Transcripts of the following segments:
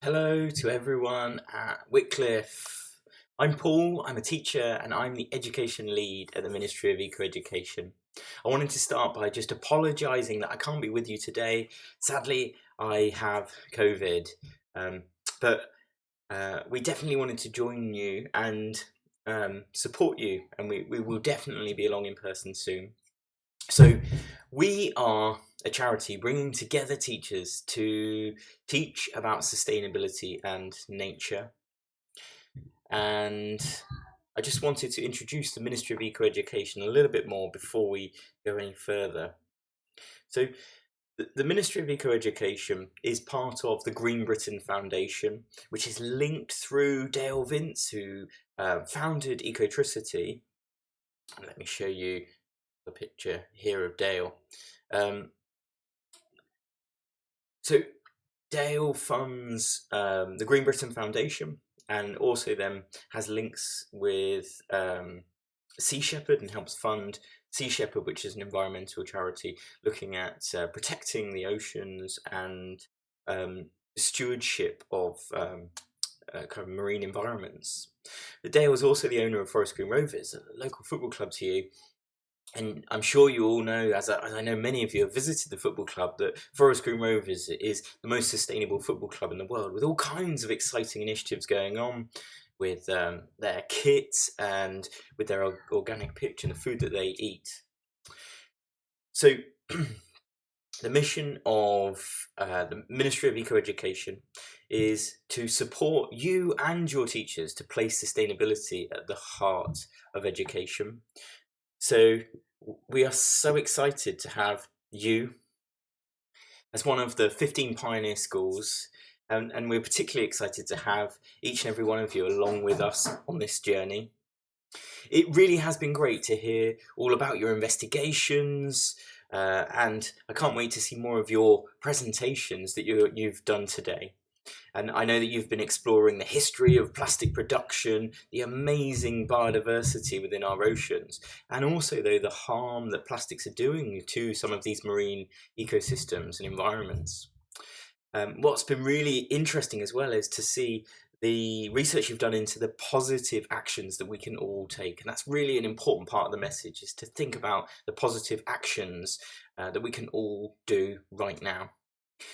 Hello to everyone at Wycliffe. I'm Paul, I'm a teacher and I'm the education lead at the Ministry of Ecoeducation. I wanted to start by just apologising that I can't be with you today. Sadly, I have COVID, but we definitely wanted to join you and support you, and we will definitely be along in person soon. So we are a charity bringing together teachers to teach about sustainability and nature. And I just wanted to introduce the Ministry of Ecoeducation a little bit more before we go any further. So the Ministry of Ecoeducation is part of the Green Britain Foundation, which is linked through Dale Vince, who founded Ecotricity. And let me show you the picture here of Dale. So Dale funds the Green Britain Foundation, and also then has links with Sea Shepherd and helps fund Sea Shepherd, which is an environmental charity looking at protecting the oceans and stewardship of kind of marine environments. But Dale is also the owner of Forest Green Rovers, a local football club to you. And I'm sure you all know, as I know many of you have visited the football club, that Forest Green Rovers is the most sustainable football club in the world, with all kinds of exciting initiatives going on with their kits and with their organic pitch and the food that they eat. So the mission of the Ministry of Ecoeducation is to support you and your teachers to place sustainability at the heart of education. So we are so excited to have you as one of the 15 pioneer schools, and we're particularly excited to have each and every one of you along with us on this journey. It really has been great to hear all about your investigations, and I can't wait to see more of your presentations that you've done today. And I know that you've been exploring the history of plastic production, the amazing biodiversity within our oceans, and also though the harm that plastics are doing to some of these marine ecosystems and environments. What's been really interesting as well is to see the research you've done into the positive actions that we can all take. And that's really an important part of the message, is to think about the positive actions that we can all do right now.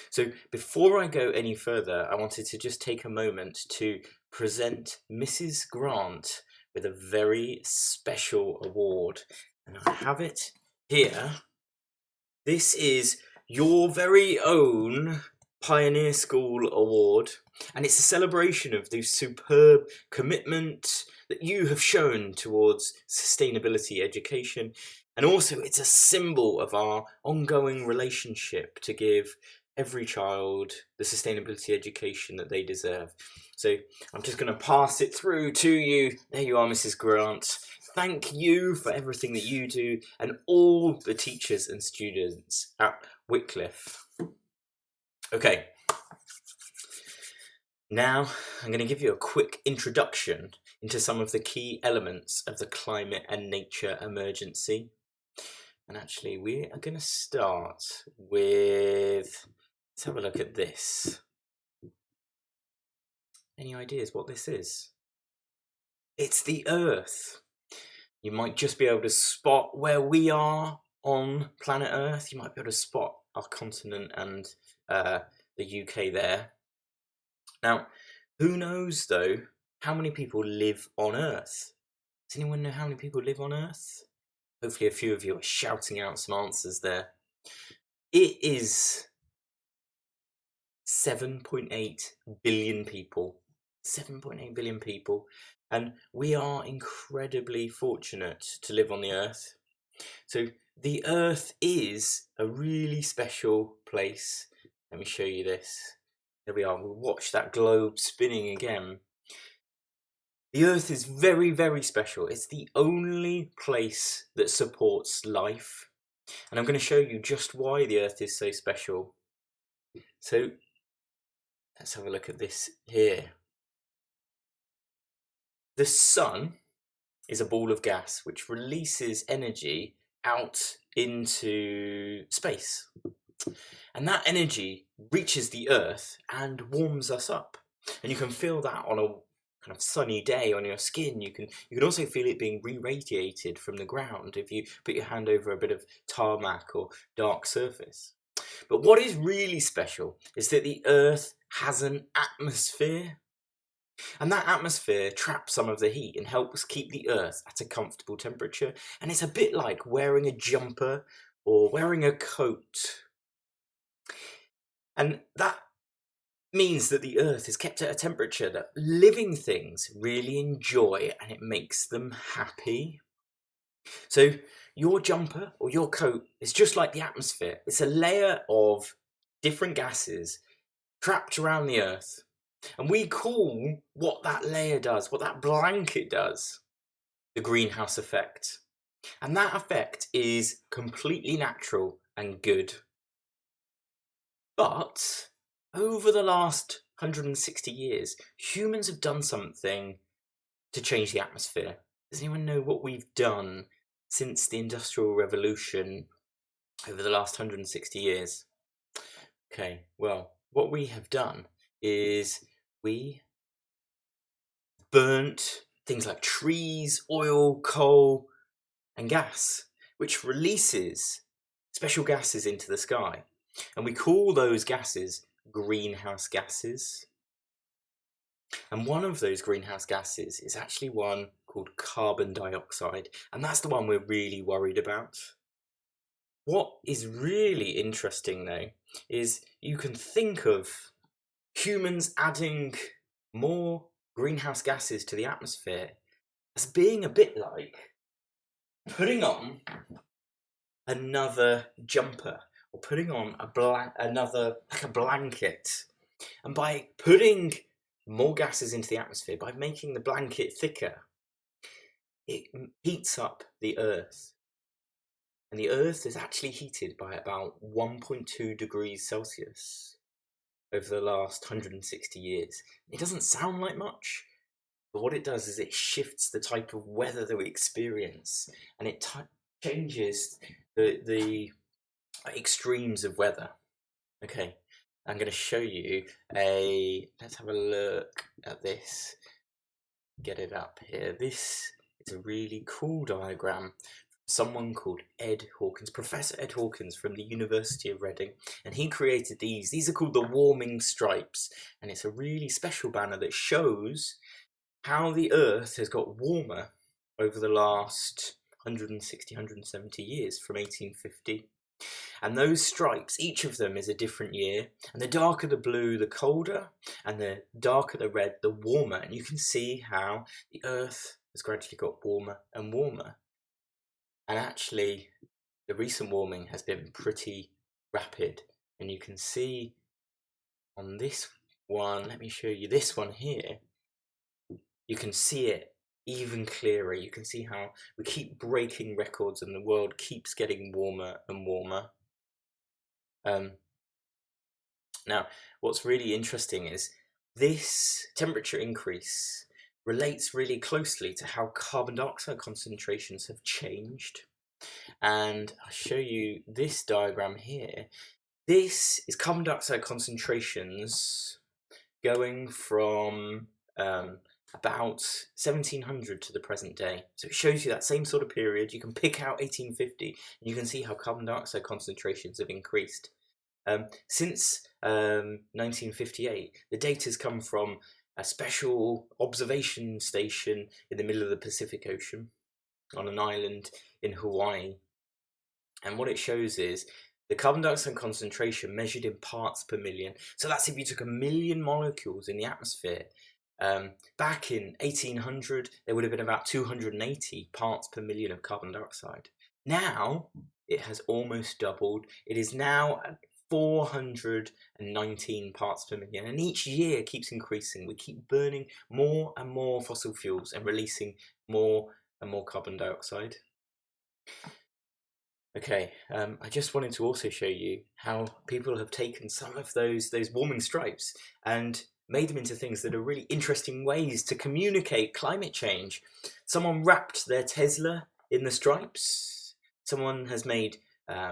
So before I go any further, I wanted to just take a moment to present Mrs. Grant with a very special award. And I have it here. This is your very own Pioneer School Award, and it's a celebration of the superb commitment that you have shown towards sustainability education. And also it's a symbol of our ongoing relationship to give every child the sustainability education that they deserve. So I'm just going to pass it through to you. There you are, Mrs. Grant. Thank you for everything that you do, and all the teachers and students at Wycliffe. Okay, now I'm going to give you a quick introduction into some of the key elements of the climate and nature emergency. And actually, we are going to start with, let's have a look at this. Any ideas what this is? It's the Earth. You might just be able to spot where we are on planet Earth. You might be able to spot our continent and the UK there. Now, who knows though how many people live on Earth? Does anyone know how many people live on Earth? Hopefully a few of you are shouting out some answers there. It is 7.8 billion people. 7.8 billion people. And we are incredibly fortunate to live on the Earth. So the Earth is a really special place. Let me show you this. There we are. We'll watch that globe spinning again. The Earth is very, very special. It's the only place that supports life. And I'm going to show you just why the Earth is so special. So let's have a look at this here. The sun is a ball of gas which releases energy out into space. And that energy reaches the Earth and warms us up. And you can feel that on a kind of sunny day on your skin. You can also feel it being re-radiated from the ground if you put your hand over a bit of tarmac or dark surface. But what is really special is that the Earth has an atmosphere. And that atmosphere traps some of the heat and helps keep the Earth at a comfortable temperature. And it's a bit like wearing a jumper or wearing a coat. And that means that the Earth is kept at a temperature that living things really enjoy, and it makes them happy. So your jumper or your coat is just like the atmosphere. It's a layer of different gases trapped around the Earth. And we call what that layer does, what that blanket does, the greenhouse effect. And that effect is completely natural and good. But over the last 160 years, humans have done something to change the atmosphere. Does anyone know what we've done since the Industrial Revolution over the last 160 years? Okay, well, what we have done is we burnt things like trees, oil, coal, and gas, which releases special gases into the sky. And we call those gases greenhouse gases. And one of those greenhouse gases is actually one called carbon dioxide, and that's the one we're really worried about. What is really interesting though is you can think of humans adding more greenhouse gases to the atmosphere as being a bit like putting on another jumper or putting on another blanket. And by putting more gases into the atmosphere, by making the blanket thicker, it heats up the Earth. And the Earth is actually heated by about 1.2 degrees Celsius over the last 160 years. It doesn't sound like much, but what it does is it shifts the type of weather that we experience, and it changes the extremes of weather. Okay, I'm going to show you let's have a look at this. Get it up here. This is a really cool diagram. Someone called Ed Hawkins, Professor Ed Hawkins from the University of Reading, and he created these. These are called the warming stripes, and it's a really special banner that shows how the Earth has got warmer over the last 160, 170 years from 1850. And those stripes, each of them is a different year, and the darker the blue, the colder, and the darker the red, the warmer. And you can see how the Earth has gradually got warmer and warmer. And actually, the recent warming has been pretty rapid, and you can see on this one, let me show you this one here, you can see it even clearer. You can see how we keep breaking records and the world keeps getting warmer and warmer. Now, what's really interesting is this temperature increase relates really closely to how carbon dioxide concentrations have changed. And I'll show you this diagram here. This is carbon dioxide concentrations going from about 1700 to the present day. So it shows you that same sort of period. You can pick out 1850 and you can see how carbon dioxide concentrations have increased. Since 1958, the data has come from a special observation station in the middle of the Pacific Ocean on an island in Hawaii. And what it shows is the carbon dioxide concentration measured in parts per million. So that's if you took 1 million molecules in the atmosphere. Back in 1800, there would have been about 280 parts per million of carbon dioxide. Now, it has almost doubled. It is now at 419 parts per million, and each year keeps increasing. We keep burning more and more fossil fuels and releasing more and more carbon dioxide. Okay, I just wanted to also show you how people have taken some of those warming stripes and made them into things that are really interesting ways to communicate climate change. Someone wrapped their Tesla in the stripes. Someone has made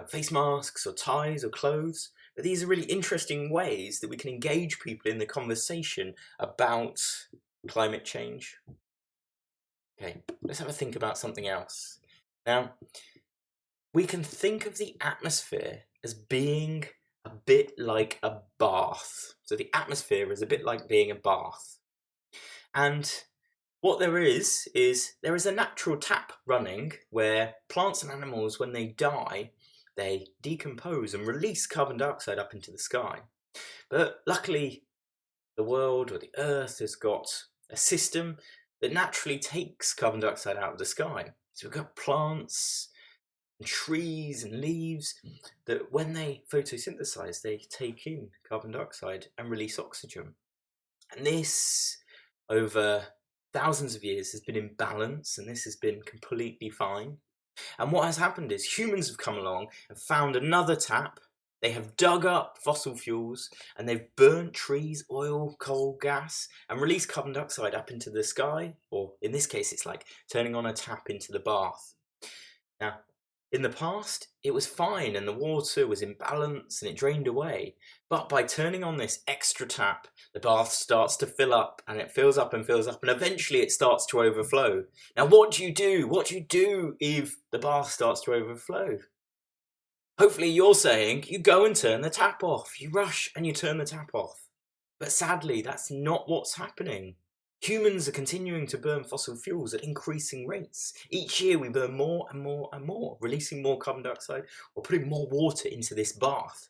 face masks or ties or clothes But these are really interesting ways that we can engage people in the conversation about climate change. Okay, let's have a think about something else. Now, we can think of the atmosphere as being a bit like a bath. So the atmosphere is a bit like being a bath. And what there is there is a natural tap running where plants and animals, when they die, they decompose and release carbon dioxide up into the sky. But luckily, the world or the earth has got a system that naturally takes carbon dioxide out of the sky. So we've got plants and trees and leaves that when they photosynthesize, they take in carbon dioxide and release oxygen. And this, over thousands of years, has been in balance, and this has been completely fine. And what has happened is humans have come along and found another tap. They have dug up fossil fuels and they've burnt trees, oil, coal, gas, and released carbon dioxide up into the sky, or in this case it's like turning on a tap into the bath. Now, in the past, it was fine and the water was in balance and it drained away. But by turning on this extra tap, the bath starts to fill up and it fills up and fills up and eventually it starts to overflow. Now, what do you do? What do you do if the bath starts to overflow? Hopefully you're saying you go and turn the tap off. You rush and you turn the tap off. But sadly, that's not what's happening. Humans are continuing to burn fossil fuels at increasing rates. Each year we burn more and more and more, releasing more carbon dioxide or putting more water into this bath.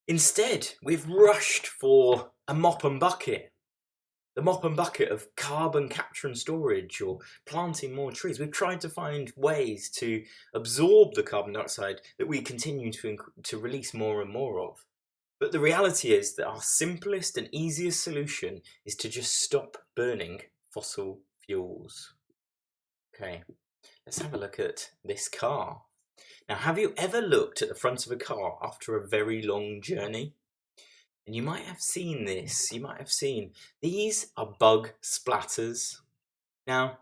Instead, we've rushed for a mop and bucket. The mop and bucket of carbon capture and storage or planting more trees. We've tried to find ways to absorb the carbon dioxide that we continue to release more and more of. But the reality is that our simplest and easiest solution is to just stop burning fossil fuels. Okay, let's have a look at this car. Now, have you ever looked at the front of a car after a very long journey? And you might have seen this, you might have seen, these are bug splatters. Now,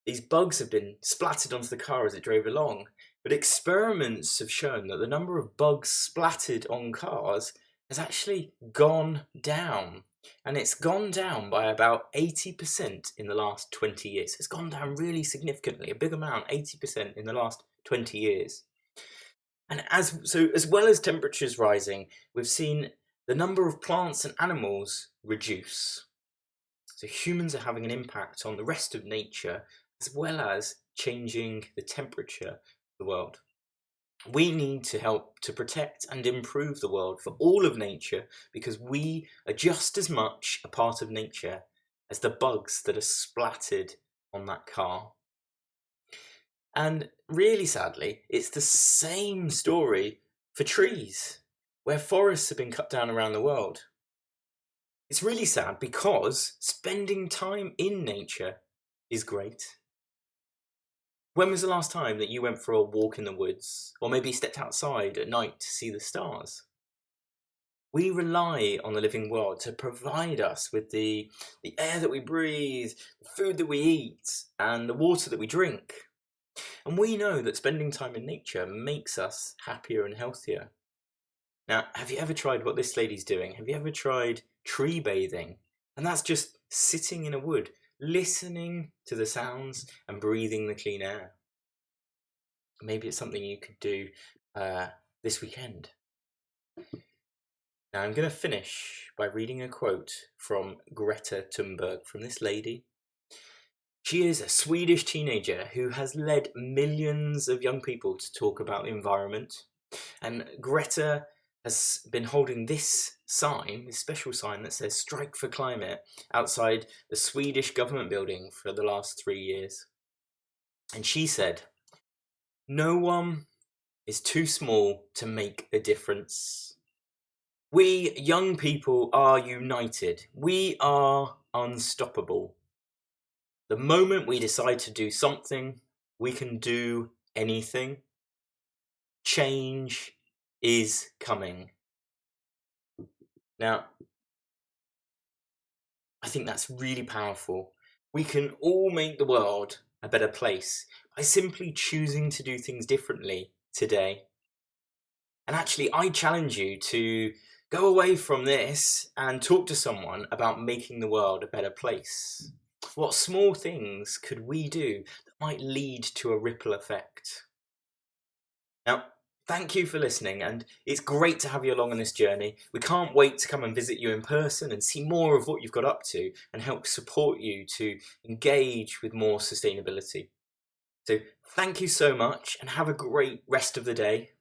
these bugs have been splattered onto the car as it drove along, but experiments have shown that the number of bugs splattered on cars has actually gone down. And it's gone down by about 80% in the last 20 years. It's gone down really significantly, a big amount, 80% in the last 20 years. And as well as temperatures rising, we've seen the number of plants and animals reduce. So humans are having an impact on the rest of nature, as well as changing the temperature of the world. We need to help to protect and improve the world for all of nature, because we are just as much a part of nature as the bugs that are splattered on that car. And really sadly, it's the same story for trees, where forests have been cut down around the world. It's really sad because spending time in nature is great. When was the last time that you went for a walk in the woods, or maybe stepped outside at night to see the stars? We rely on the living world to provide us with the air that we breathe, the food that we eat, and the water that we drink. And we know that spending time in nature makes us happier and healthier. Now, have you ever tried what this lady's doing? Have you ever tried tree bathing? And that's just sitting in a wood, listening to the sounds and breathing the clean air. Maybe it's something you could do this weekend. Now, I'm going to finish by reading a quote from Greta Thunberg, from this lady. She is a Swedish teenager who has led millions of young people to talk about the environment. And Greta has been holding this sign, this special sign that says "Strike for Climate" outside the Swedish government building for the last 3 years. And she said, "No one is too small to make a difference. We young people are united. We are unstoppable. The moment we decide to do something, we can do anything. Change is coming." Now, I think that's really powerful. We can all make the world a better place by simply choosing to do things differently today. And And actually, I challenge you to go away from this and talk to someone about making the world a better place. What small things could we do that might lead to a ripple effect? Now, thank you for listening, and it's great to have you along on this journey. We can't wait to come and visit you in person and see more of what you've got up to and help support you to engage with more sustainability. So thank you so much and have a great rest of the day.